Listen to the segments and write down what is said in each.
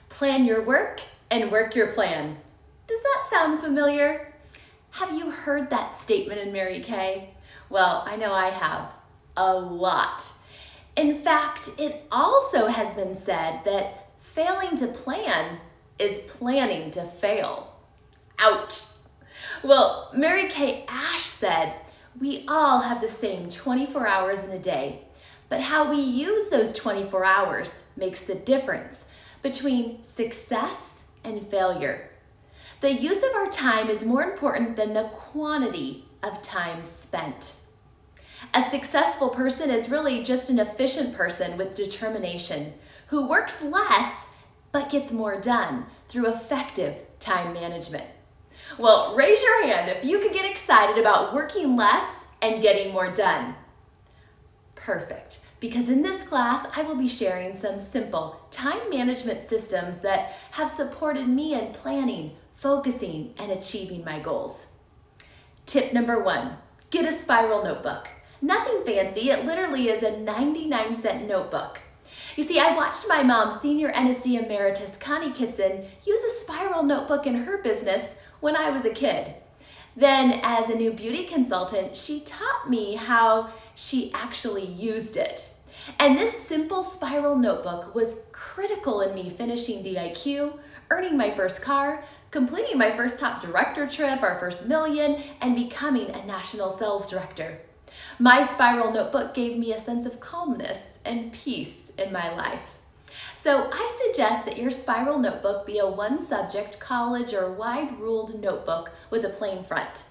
Plan your work and work your plan. Does that sound familiar? Have you heard that statement in Mary Kay? Well, I know I have. A lot. In fact, it also has been said that failing to plan is planning to fail. Ouch. Well, Mary Kay Ash said, we all have the same 24 hours in a day, but how we use those 24 hours makes the difference between success and failure. The use of our time is more important than the quantity of time spent. A successful person is really just an efficient person with determination who works less but gets more done through effective time management. Well, raise your hand if you could get excited about working less and getting more done. Perfect, because in this class, I will be sharing some simple time management systems that have supported me in planning, focusing, and achieving my goals. Tip number 1, get a spiral notebook. Nothing fancy, it literally is a 99-cent notebook. You see, I watched my mom, Senior NSD Emeritus Connie Kitson, use a spiral notebook in her business when I was a kid. Then, as a new beauty consultant, she taught me how she actually used it. And this simple spiral notebook was critical in me finishing DIQ, earning my first car, completing my first top director trip, our first million, and becoming a national sales director. My spiral notebook gave me a sense of calmness and peace in my life. So I suggest that your spiral notebook be a one-subject, college, or wide-ruled notebook with a plain front.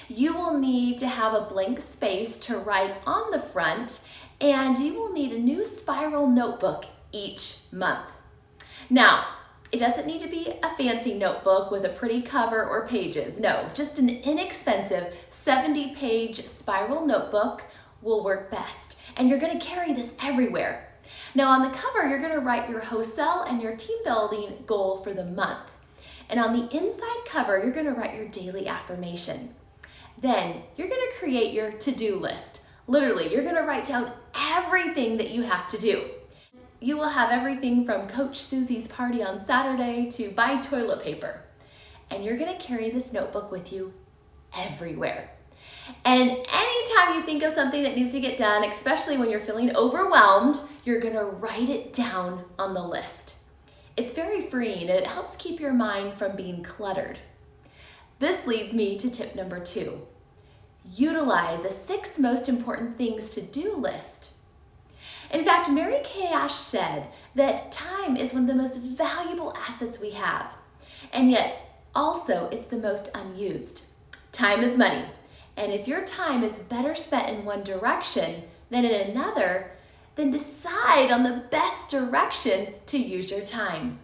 You will need to have a blank space to write on the front, and you will need a new spiral notebook each month. Now, it doesn't need to be a fancy notebook with a pretty cover or pages. No, just an inexpensive 70-page spiral notebook will work best. And you're going to carry this everywhere. Now on the cover, you're going to write your wholesale and your team building goal for the month. And on the inside cover, you're going to write your daily affirmation. Then you're going to create your to-do list. Literally, you're going to write down everything that you have to do. You will have everything from Coach Susie's party on Saturday to buy toilet paper. And you're going to carry this notebook with you everywhere. And anytime you think of something that needs to get done, especially when you're feeling overwhelmed, you're going to write it down on the list. It's very freeing and it helps keep your mind from being cluttered. This leads me to tip number 2. Utilize a 6 most important things to do list. In fact, Mary Kay Ash said that time is one of the most valuable assets we have, and yet also it's the most unused. Time is money, and if your time is better spent in one direction than in another, then decide on the best direction to use your time.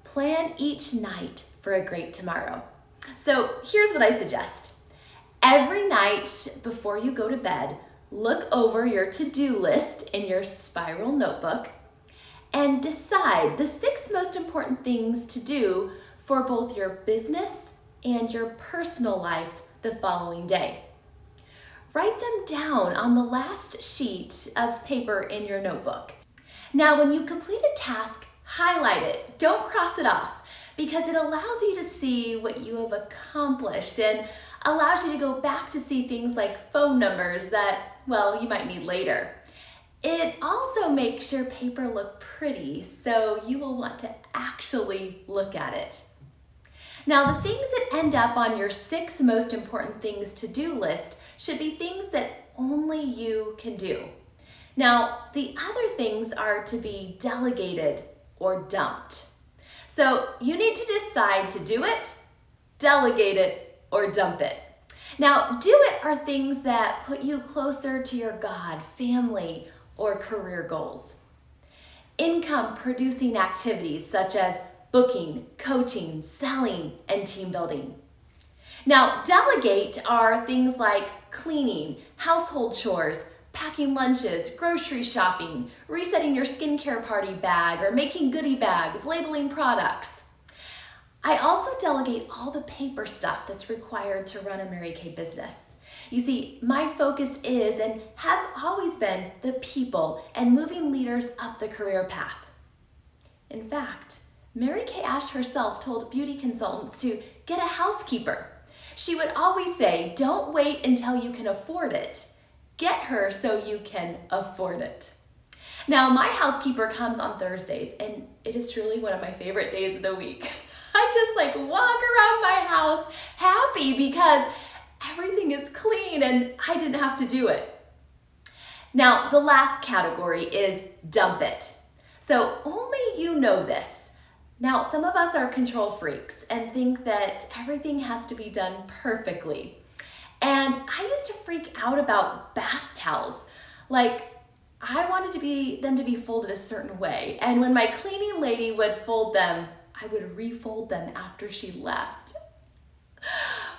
Plan each night for a great tomorrow. So here's what I suggest. Every night before you go to bed, look over your to-do list in your spiral notebook and decide the 6 most important things to do for both your business and your personal life the following day. Write them down on the last sheet of paper in your notebook. Now, when you complete a task, highlight it. Don't cross it off because it allows you to see what you have accomplished and allows you to go back to see things like phone numbers that, well, you might need later. It also makes your paper look pretty, so you will want to actually look at it. Now, the things that end up on your 6 most important things to do list should be things that only you can do. Now, the other things are to be delegated or dumped. So you need to decide to do it, delegate it, or dump it. Now, do it are things that put you closer to your God, family, or career goals. Income producing activities such as booking, coaching, selling, and team building. Now, delegate are things like cleaning, household chores, packing lunches, grocery shopping, resetting your skincare party bag, or making goodie bags, labeling products. I also delegate all the paper stuff that's required to run a Mary Kay business. You see, my focus is and has always been the people and moving leaders up the career path. In fact, Mary Kay Ash herself told beauty consultants to get a housekeeper. She would always say, don't wait until you can afford it. Get her so you can afford it. Now, my housekeeper comes on Thursdays, and it is truly one of my favorite days of the week. I just walk around my house happy because everything is clean and I didn't have to do it. Now, the last category is dump it. So only you know this. Now, some of us are control freaks and think that everything has to be done perfectly. And I used to freak out about bath towels. I wanted them to be folded a certain way. And when my cleaning lady would fold them, I would refold them after she left.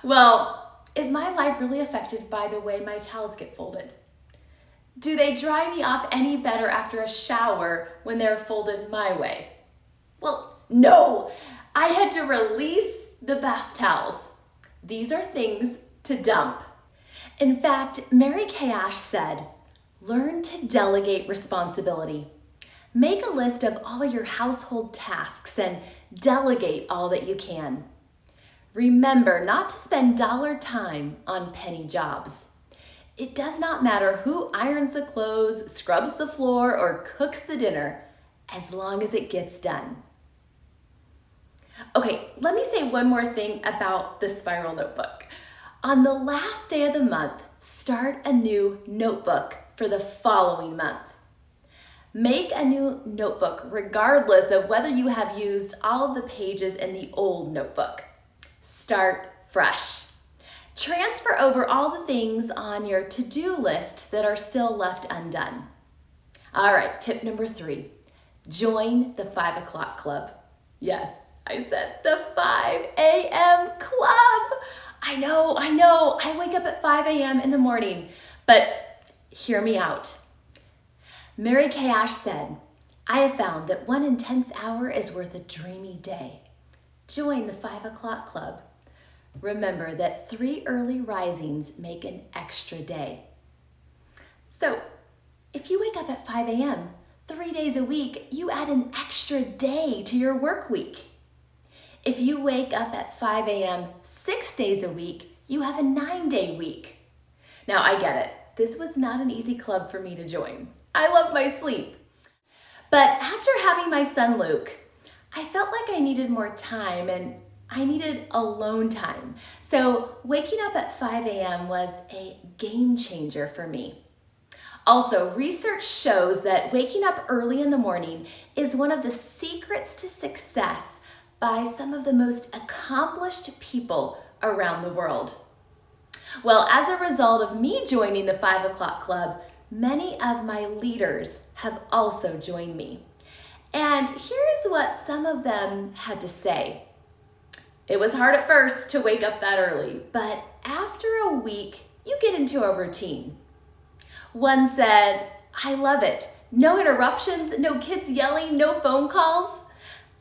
Well, is my life really affected by the way my towels get folded? Do they dry me off any better after a shower when they're folded my way? Well, no. I had to release the bath towels. These are things to dump. In fact, Mary Kay Ash said, learn to delegate responsibility. Make a list of all your household tasks and delegate all that you can. Remember not to spend dollar time on penny jobs. It does not matter who irons the clothes, scrubs the floor, or cooks the dinner, as long as it gets done. Okay, let me say one more thing about the spiral notebook. On the last day of the month, start a new notebook for the following month. Make a new notebook regardless of whether you have used all of the pages in the old notebook. Start fresh. Transfer over all the things on your to-do list that are still left undone. All right, tip number 3, join the 5 o'clock club. Yes, I said the 5 a.m. club. I know, I wake up at 5 a.m. in the morning, but hear me out. Mary Kay Ash said, I have found that one intense hour is worth a dreamy day. Join the 5 o'clock club. Remember that 3 early risings make an extra day. So if you wake up at 5 a.m., 3 days a week, you add an extra day to your work week. If you wake up at 5 a.m. 6 days a week, you have a 9-day week. Now I get it. This was not an easy club for me to join. I love my sleep. But after having my son Luke, I felt like I needed more time and I needed alone time. So waking up at 5 a.m. was a game changer for me. Also, research shows that waking up early in the morning is one of the secrets to success by some of the most accomplished people around the world. Well, as a result of me joining the 5 o'clock club, many of my leaders have also joined me. And here's what some of them had to say. It was hard at first to wake up that early, but after a week, you get into a routine. One said, I love it. No interruptions, no kids yelling, no phone calls.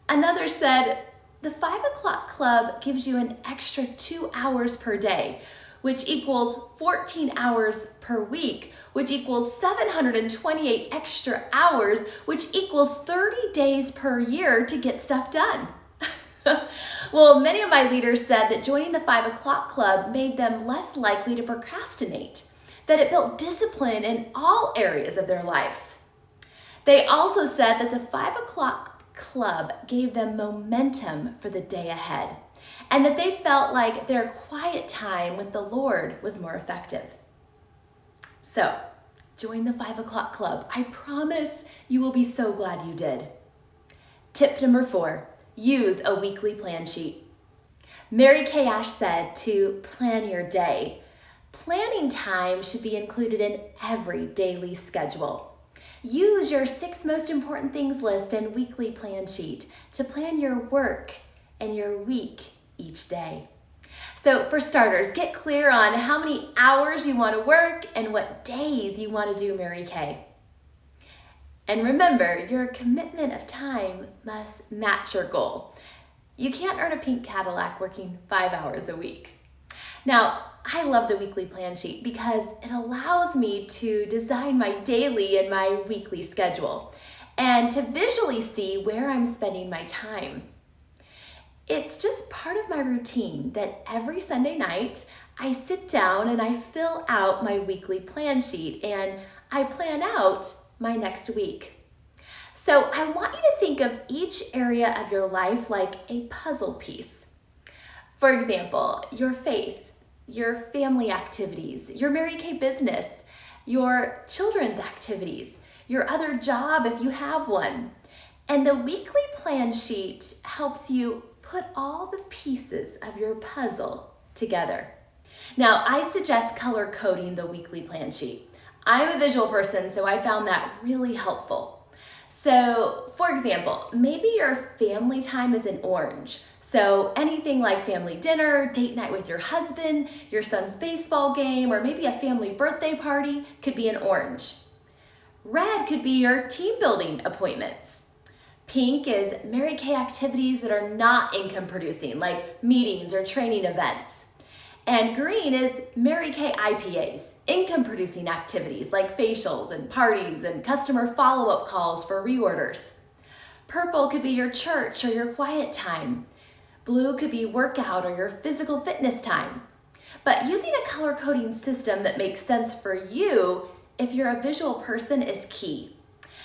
Another said, the 5 o'clock club gives you an extra 2 hours per day, which equals 14 hours per week, which equals 728 extra hours, which equals 30 days per year to get stuff done. Well, many of my leaders said that joining the 5 o'clock club made them less likely to procrastinate, that it built discipline in all areas of their lives. They also said that the 5 o'clock club gave them momentum for the day ahead, and that they felt like their quiet time with the Lord was more effective. So, join the 5 o'clock club. I promise you will be so glad you did. Tip number 4, use a weekly plan sheet. Mary Kay Ash said to plan your day. Planning time should be included in every daily schedule. Use your 6 most important things list and weekly plan sheet to plan your work and your week each day. So for starters, get clear on how many hours you want to work and what days you want to do Mary Kay. And remember, your commitment of time must match your goal. You can't earn a pink Cadillac working 5 hours a week. Now, I love the weekly plan sheet because it allows me to design my daily and my weekly schedule. and to visually see where I'm spending my time. It's just part of my routine that every Sunday night I sit down and I fill out my weekly plan sheet and I plan out my next week. So I want you to think of each area of your life like a puzzle piece. For example, your faith, your family activities, your Mary Kay business, your children's activities, your other job if you have one. And the weekly plan sheet helps you put all the pieces of your puzzle together. Now, I suggest color coding the weekly plan sheet. I'm a visual person, so I found that really helpful. So, for example, maybe your family time is in orange. So anything like family dinner, date night with your husband, your son's baseball game, or maybe a family birthday party could be in orange. Red could be your team building appointments. Pink is Mary Kay activities that are not income producing, like meetings or training events. And green is Mary Kay IPAs, income producing activities like facials and parties and customer follow-up calls for reorders. Purple could be your church or your quiet time. Blue could be workout or your physical fitness time. But using a color coding system that makes sense for you if you're a visual person is key.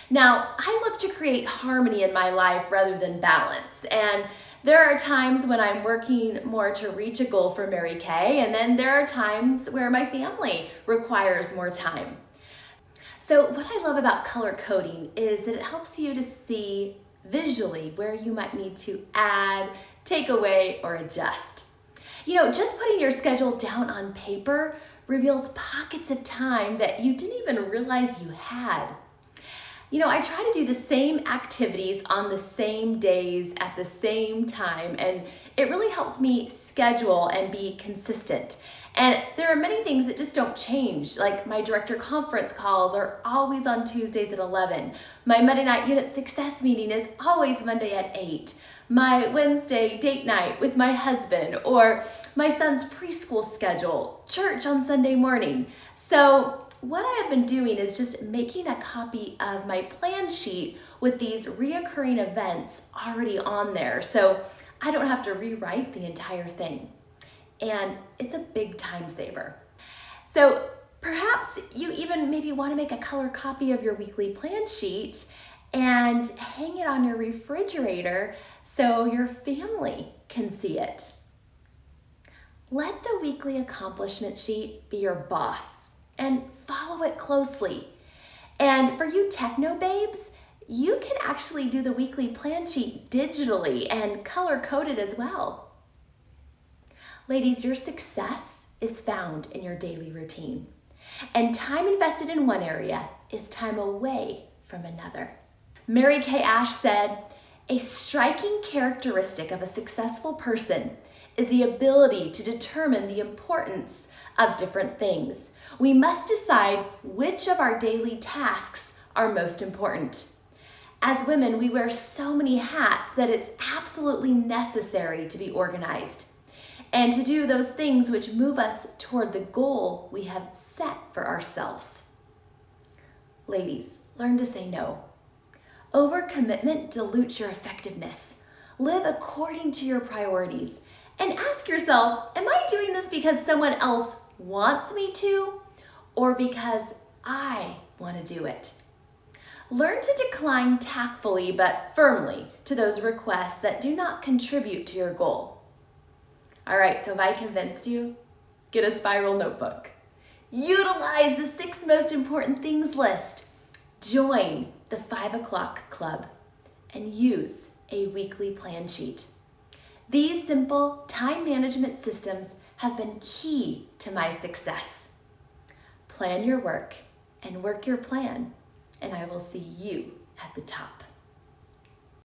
Now, I look to create harmony in my life rather than balance, and there are times when I'm working more to reach a goal for Mary Kay, and then there are times where my family requires more time. So what I love about color coding is that it helps you to see visually where you might need to add, take away, or adjust. Just putting your schedule down on paper reveals pockets of time that you didn't even realize you had. I try to do the same activities on the same days at the same time, and it really helps me schedule and be consistent. And there are many things that just don't change, like my director conference calls are always on Tuesdays at 11. My Monday night unit success meeting is always Monday at 8. My Wednesday date night with my husband, or my son's preschool schedule, church on Sunday morning. So what I have been doing is just making a copy of my plan sheet with these reoccurring events already on there, so I don't have to rewrite the entire thing. And it's a big time saver. So perhaps you even maybe want to make a color copy of your weekly plan sheet and hang it on your refrigerator so your family can see it. Let the weekly accomplishment sheet be your boss and follow it closely. And for you techno babes, you can actually do the weekly plan sheet digitally and color code it as well. Ladies, your success is found in your daily routine, and time invested in one area is time away from another. Mary Kay Ash said, "A striking characteristic of a successful person is the ability to determine the importance of different things. We must decide which of our daily tasks are most important. As women, we wear so many hats that it's absolutely necessary to be organized and to do those things which move us toward the goal we have set for ourselves." Ladies, learn to say no. Overcommitment dilutes your effectiveness. Live according to your priorities and ask yourself, am I doing this because someone else wants me to, or because I want to do it? Learn to decline tactfully but firmly to those requests that do not contribute to your goal. All right, so have I convinced you? Get a spiral notebook. Utilize the 6 most important things list. Join the 5 o'clock club and use a weekly plan sheet. These simple time management systems have been key to my success. Plan your work and work your plan, and I will see you at the top.